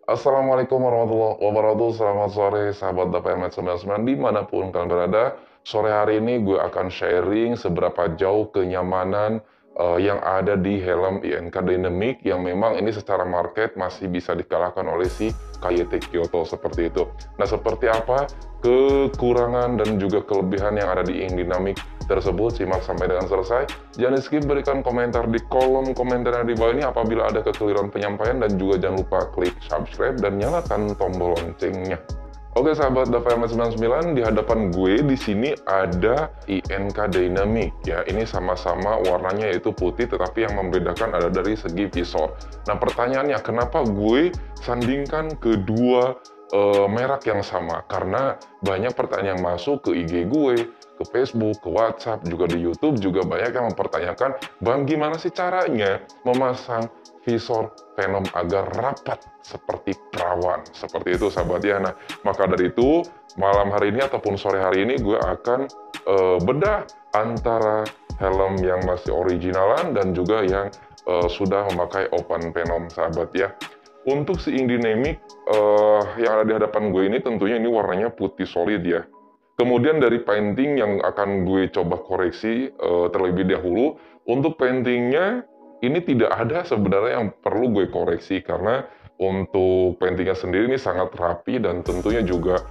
Assalamualaikum warahmatullahi wabarakatuh. Selamat sore sahabat DPMS99 dimanapun kalian berada. Sore hari ini gue akan sharing seberapa jauh kenyamanan yang ada di helm INK Dynamic yang memang ini secara market masih bisa dikalahkan oleh si KYT Kyoto seperti itu. Nah, seperti apa kekurangan dan juga kelebihan yang ada di INK Dynamic tersebut, simak sampai dengan selesai. Jangan skip, berikan komentar di kolom komentar yang di bawah ini apabila ada kekeliruan penyampaian, dan juga jangan lupa klik subscribe dan nyalakan tombol loncengnya. Oke sahabat DPMS 99, di hadapan gue di sini ada INK Dynamic ya. Ini sama-sama warnanya yaitu putih, tetapi yang membedakan ada dari segi visor. Nah, pertanyaannya kenapa gue sandingkan kedua merek yang sama? Karena banyak pertanyaan yang masuk ke IG gue, ke Facebook, ke WhatsApp, juga di YouTube juga banyak yang mempertanyakan, Bang, gimana sih caranya memasang visor Venom agar rapat seperti perawan? Seperti itu sahabat ya. Nah, maka dari itu malam hari ini ataupun sore hari ini gue akan bedah antara helm yang masih originalan dan juga yang sudah memakai open Venom sahabat ya. Untuk si INK Dynamic yang ada di hadapan gue ini tentunya ini warnanya putih solid ya. Kemudian dari painting yang akan gue coba koreksi terlebih dahulu, untuk paintingnya ini tidak ada sebenarnya yang perlu gue koreksi, karena untuk paintingnya sendiri ini sangat rapi dan tentunya juga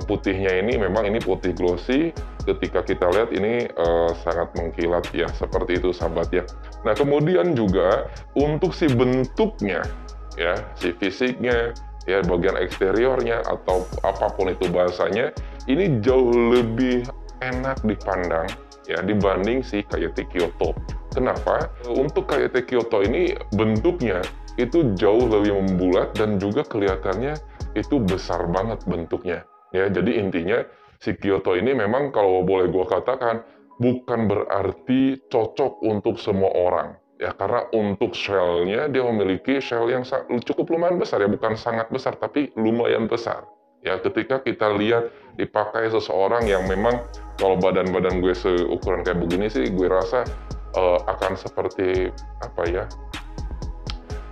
putihnya ini memang ini putih glossy. Ketika kita lihat ini sangat mengkilat ya, seperti itu sahabat ya. Nah, kemudian juga untuk si bentuknya ya, si fisiknya ya, bagian eksteriornya atau apapun itu bahasanya, ini jauh lebih enak dipandang ya dibanding si KYT Kyoto. Kenapa? Untuk KYT Kyoto ini bentuknya itu jauh lebih membulat dan juga kelihatannya itu besar banget bentuknya ya. Jadi intinya si Kyoto ini memang kalau boleh gue katakan bukan berarti cocok untuk semua orang ya, karena untuk shell-nya dia memiliki shell yang cukup lumayan besar ya, bukan sangat besar tapi lumayan besar ya. Ketika kita lihat dipakai seseorang yang memang kalau badan-badan gue seukuran kayak begini sih, gue rasa akan seperti apa ya,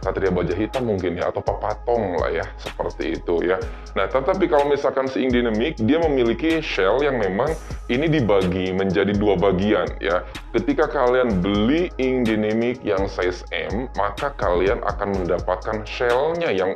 Satria Baja Hitam mungkin ya, atau Papatong lah ya, seperti itu ya. Nah, tetapi kalau misalkan si INK Dynamic, dia memiliki shell yang memang ini dibagi menjadi dua bagian ya. Ketika kalian beli INK Dynamic yang size M, maka kalian akan mendapatkan shellnya yang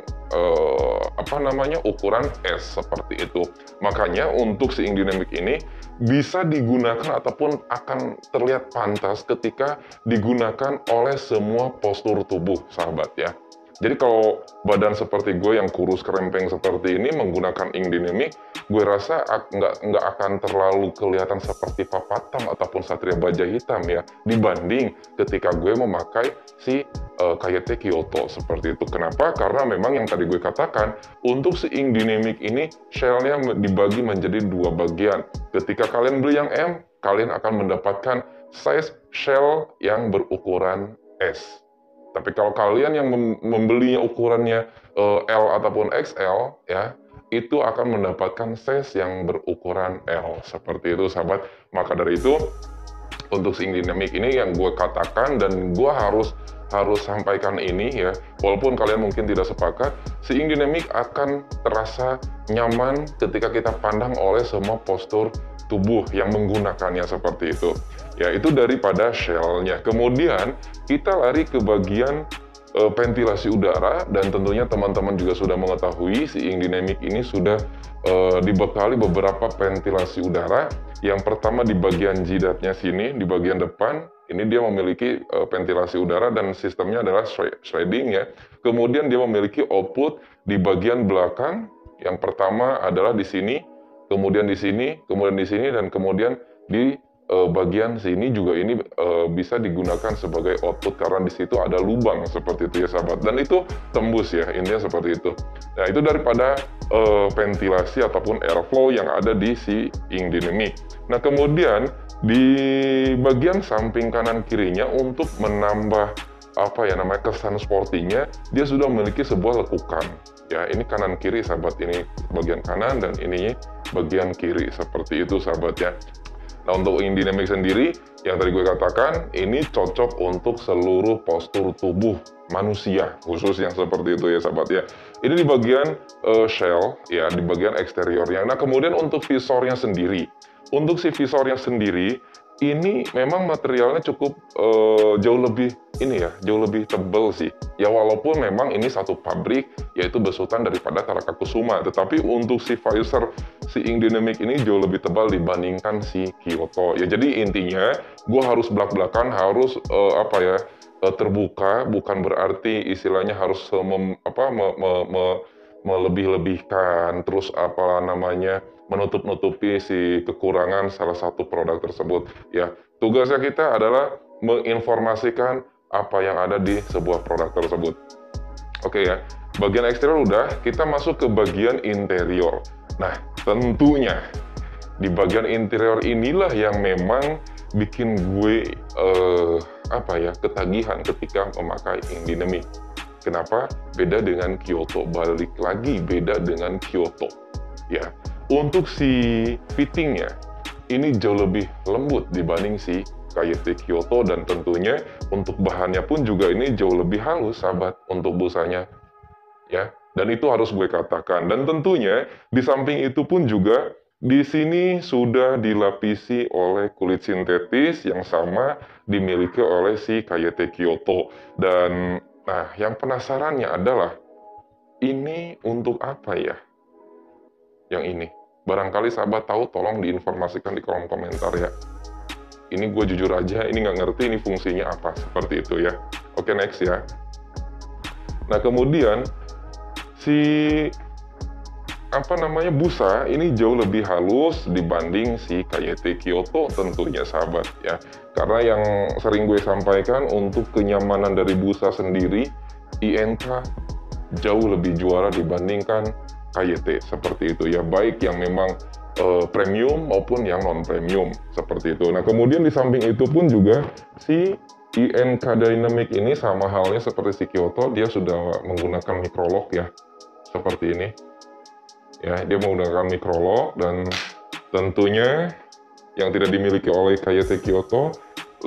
ukuran S seperti itu. Makanya untuk si INK Dynamic ini bisa digunakan ataupun akan terlihat pantas ketika digunakan oleh semua postur tubuh sahabat ya. Jadi kalau badan seperti gue yang kurus kerempeng seperti ini menggunakan INK Dynamic, gue rasa nggak akan terlalu kelihatan seperti Papatang ataupun Satria Baja Hitam ya, dibanding ketika gue memakai si KYT Kyoto seperti itu. Kenapa? Karena memang yang tadi gue katakan, untuk si INK Dynamic ini shell-nya dibagi menjadi dua bagian. Ketika kalian beli yang M, kalian akan mendapatkan size shell yang berukuran S. Tapi kalau kalian yang membelinya ukurannya L ataupun XL ya, itu akan mendapatkan size yang berukuran L. Seperti itu sahabat. Maka dari itu untuk si INK Dynamic ini yang gue katakan dan gue harus sampaikan ini ya, walaupun kalian mungkin tidak sepakat, si INK Dynamic akan terasa nyaman ketika kita pandang oleh semua postur tubuh yang menggunakannya seperti itu. Ya, itu daripada shell-nya. Kemudian kita lari ke bagian ventilasi udara, dan tentunya teman-teman juga sudah mengetahui si INK Dynamic ini sudah dibekali beberapa ventilasi udara. Yang pertama di bagian jidatnya sini, di bagian depan, ini dia memiliki ventilasi udara dan sistemnya adalah shredding ya. Kemudian dia memiliki output di bagian belakang. Yang pertama adalah di sini, kemudian di sini, kemudian di sini, dan kemudian di bagian sini juga ini bisa digunakan sebagai output karena di situ ada lubang seperti itu ya sahabat, dan itu tembus ya, intinya seperti itu. Nah, itu daripada ventilasi ataupun airflow yang ada di si INK Dynamic. Nah, kemudian di bagian samping kanan kirinya untuk menambah kesan sportinya, dia sudah memiliki sebuah lekukan ya. Ini kanan kiri sahabat, ini bagian kanan dan ini bagian kiri seperti itu sahabat ya. Nah, untuk ing dynamic sendiri, yang tadi gue katakan, ini cocok untuk seluruh postur tubuh manusia, khusus yang seperti itu ya sahabat ya. Ini di bagian shell, ya, di bagian eksteriornya. Nah, kemudian untuk visornya sendiri. Untuk si visornya sendiri, ini memang materialnya cukup jauh lebih ini ya, jauh lebih tebal sih. Ya walaupun memang ini satu pabrik, yaitu besutan daripada Taraka Kusuma. Tetapi untuk si visor si ing dynamic ini jauh lebih tebal dibandingkan si Kyoto. Ya jadi intinya, gue harus belak-belakan, harus terbuka, bukan berarti istilahnya harus melebih-lebihkan, terus apa namanya, menutup-nutupi si kekurangan salah satu produk tersebut. Ya, tugasnya kita adalah menginformasikan apa yang ada di sebuah produk tersebut. Oke ya, bagian eksterior udah, kita masuk ke bagian interior. Nah, tentunya di bagian interior inilah yang memang bikin gue ketagihan ketika memakai ing dynamic. Kenapa? Beda dengan Kyoto, balik lagi beda dengan Kyoto. Ya, untuk si fittingnya ini jauh lebih lembut dibanding si KYT Kyoto, dan tentunya untuk bahannya pun juga ini jauh lebih halus sahabat untuk busanya. Ya, dan itu harus gue katakan. Dan tentunya di samping itu pun juga di sini sudah dilapisi oleh kulit sintetis yang sama dimiliki oleh si KYT Kyoto. Dan nah, yang penasarannya adalah ini untuk apa ya? Yang ini. Barangkali sahabat tahu, tolong diinformasikan di kolom komentar ya. Ini gue jujur aja, ini nggak ngerti ini fungsinya apa, seperti itu ya. Oke, next ya. Nah, kemudian si busa ini jauh lebih halus dibanding si KYT Kyoto tentunya sahabat ya. Karena yang sering gue sampaikan, untuk kenyamanan dari busa sendiri, INK jauh lebih juara dibandingkan KYT, seperti itu ya, baik yang memang premium maupun yang non premium, seperti itu. Nah, kemudian di samping itu pun juga si INK Dynamic ini sama halnya seperti si Kyoto, dia sudah menggunakan microlock ya, seperti ini ya, dia menggunakan microlock. Dan tentunya yang tidak dimiliki oleh KYT Kyoto,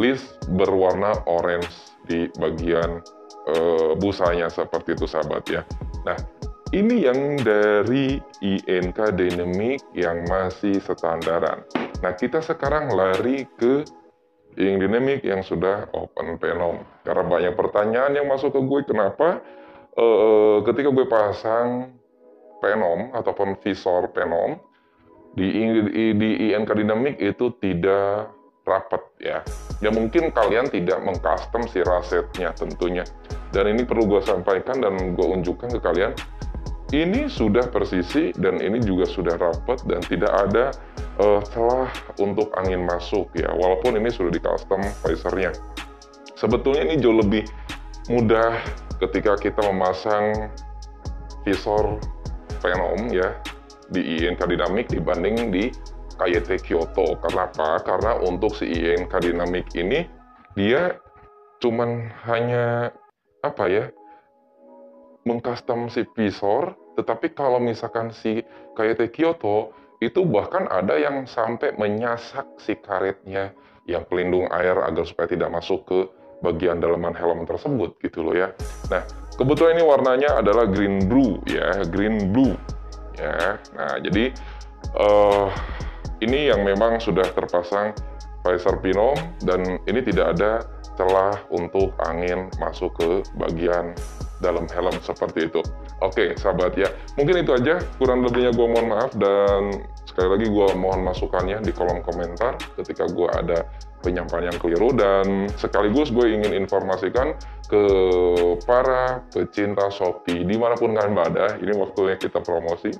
list berwarna orange di bagian busanya, seperti itu sahabat ya. Nah, ini yang dari INK Dynamic yang masih standaran. Nah, kita sekarang lari ke ing dynamic yang sudah open phenom. Karena banyak pertanyaan yang masuk ke gue, kenapa ketika gue pasang phenom ataupun visor phenom di INK Dynamic itu tidak rapat ya. Ya mungkin kalian tidak mengcustom si rasetnya tentunya. Dan ini perlu gue sampaikan dan gue unjukkan ke kalian. Ini sudah persisi dan ini juga sudah rapat dan tidak ada celah untuk angin masuk ya. Walaupun ini sudah di custom visornya. Sebetulnya ini jauh lebih mudah ketika kita memasang visor phenom ya di INK Dynamic dibanding di KYT Kyoto. Kenapa? Karena untuk si INK Dynamic ini dia cuman hanya mengcustom si visor, tetapi kalau misalkan si KYT Kyoto itu bahkan ada yang sampai menyasak si karetnya yang pelindung air agar supaya tidak masuk ke bagian dalaman helm tersebut gitu loh ya. Nah, kebetulan ini warnanya adalah green blue ya, green blue ya. Nah, jadi ini yang memang sudah terpasang visor phenom dan ini tidak ada celah untuk angin masuk ke bagian dalam helm, seperti itu. Oke sahabat ya, mungkin itu aja, kurang lebihnya gue mohon maaf, dan sekali lagi gue mohon masukannya di kolom komentar ketika gue ada penyampaian yang keliru. Dan sekaligus gue ingin informasikan ke para pecinta Shopee dimanapun kalian berada, ini waktunya kita promosi.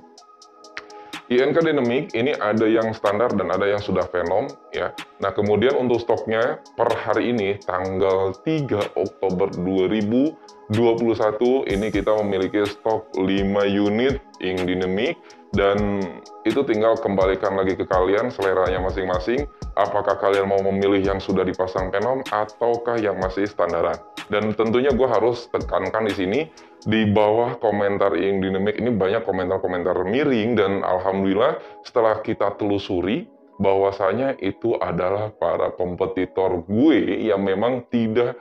INK Dynamic ini ada yang standar dan ada yang sudah phenom ya. Nah, kemudian untuk stoknya per hari ini tanggal 3 Oktober 2021 ini kita memiliki stok 5 unit ing dynamic, dan itu tinggal kembalikan lagi ke kalian seleranya masing-masing. Apakah kalian mau memilih yang sudah dipasang phenom ataukah yang masih standaran? Dan tentunya gue harus tekankan di sini, di bawah komentar ing dynamic ini banyak komentar-komentar miring, dan alhamdulillah setelah kita telusuri bahwasanya itu adalah para kompetitor gue yang memang tidak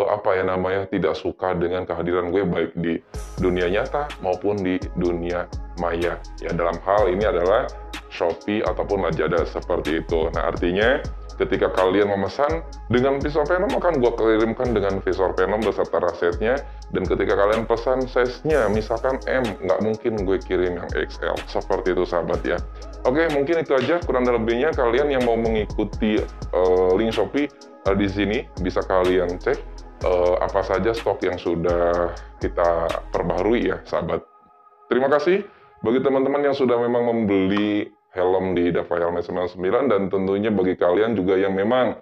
apa ya namanya, tidak suka dengan kehadiran gue baik di dunia nyata maupun di dunia maya. Ya dalam hal ini adalah Shopee ataupun Lazada seperti itu. Nah artinya ketika kalian memesan dengan visor Venom akan gue kirimkan dengan visor Venom beserta rasetnya, dan ketika kalian pesan size-nya misalkan M, nggak mungkin gue kirim yang XL. Seperti itu sahabat ya. Oke, mungkin itu aja, kurang lebihnya kalian yang mau mengikuti link Shopee di sini bisa kalian cek apa saja stok yang sudah kita perbaharui ya sahabat. Terima kasih bagi teman-teman yang sudah memang membeli helm di Dava Helmet 99, dan tentunya bagi kalian juga yang memang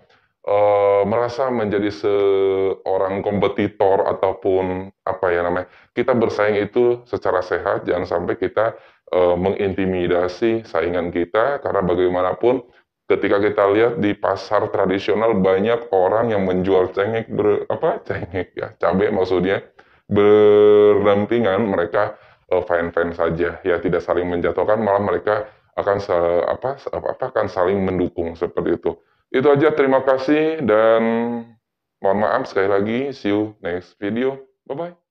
merasa menjadi seorang kompetitor ataupun apa ya namanya, kita bersaing itu secara sehat, jangan sampai kita mengintimidasi saingan kita, karena bagaimanapun ketika kita lihat di pasar tradisional banyak orang yang menjual cengek cengek ya, cabai maksudnya, berdampingan, mereka fine-fine saja ya, tidak saling menjatuhkan, malah mereka akan akan saling mendukung seperti itu. Itu aja, terima kasih dan mohon maaf sekali lagi. See you next video. Bye bye.